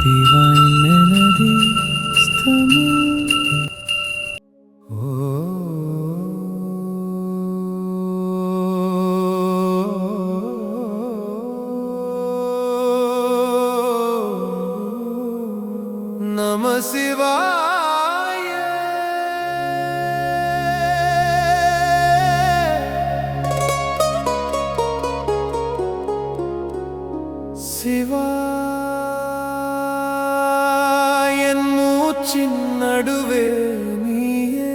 Divine melodies Tamil. Namah Shivaya. Shiva en மூச்சின் நடுவே நீயே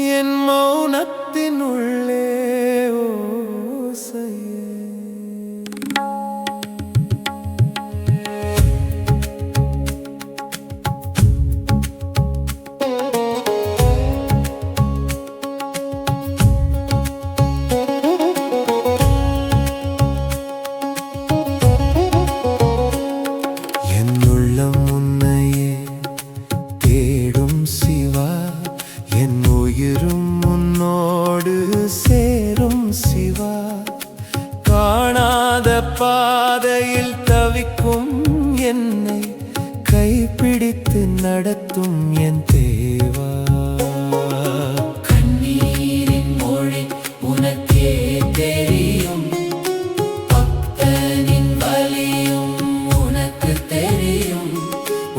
என் மௌனத்தின் உள்ளே ஓசையே சேரும் சிவா காணாத பாதையில் தவிக்கும் என்னை கைப்பிடித்து நடத்தும் என் தேவா கண்ணீரின் மொழி உனக்கே தெரியும் பக்தனின் வலியும் உனக்கு தெரியும்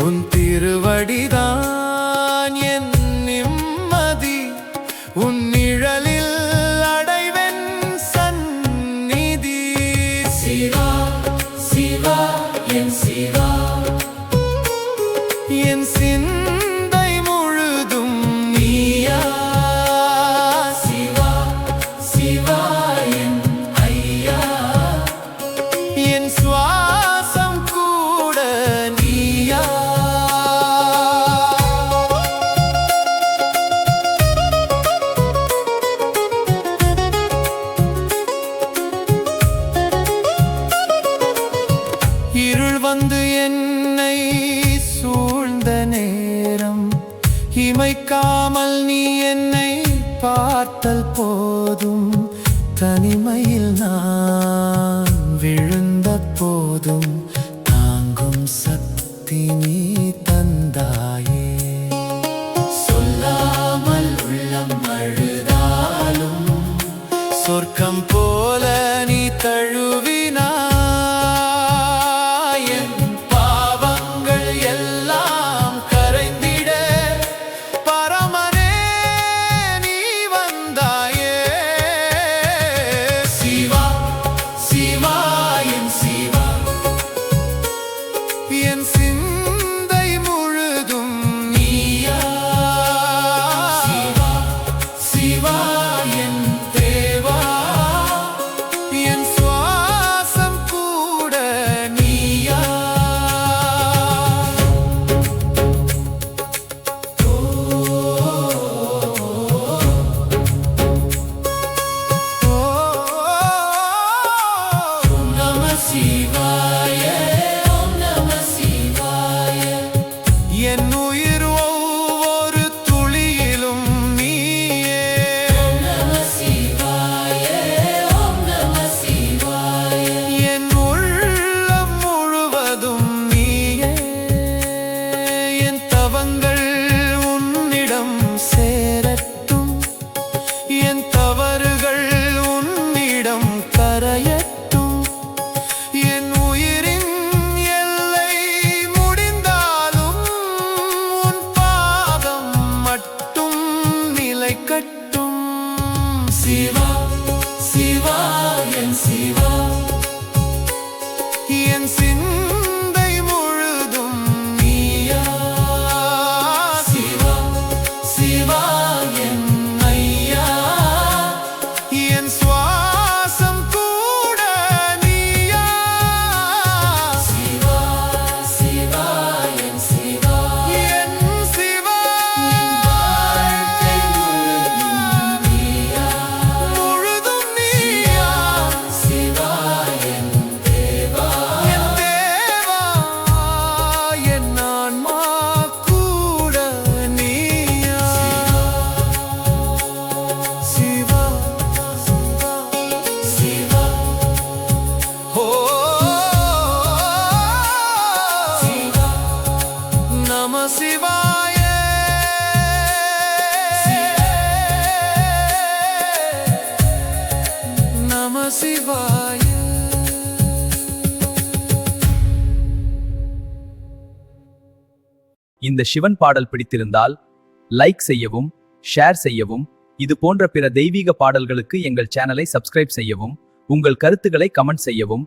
உன் திருவடிதான் என் நிம்மதி உன் நிழலில் சிவா சிவா என் சிவா என் சிந்தை முழுதும் நீயா சிவா சிவா என் ஐயா என் சுவாசம் கூட நீயா இருள் வந்து என்னை சூழ்ந்த நேரம் இமைக்காமல் நீ என்னை பார்த்தல் போதும் தனிமையில் நான் விழுந்த போதும் தாங்கும் சக்தி நீ தந்தாயே சொல்லாமல் உள்ளம் அழுதாலும் சொர்க்கம் போல நீ தழுவினாய் என் சிந்தை முழுதும் நீயா சிவா சிவா என் தேவா என் சுவாசம் சிவாய. இந்த சிவன் பாடல் பிடித்திருந்தால் லைக் செய்யவும், ஷேர் செய்யவும், இது போன்ற பிற தெய்வீக பாடல்களுக்கு எங்கள் சேனலை சப்ஸ்கிரைப் செய்யவும், உங்கள் கருத்துக்களை கமெண்ட் செய்யவும்.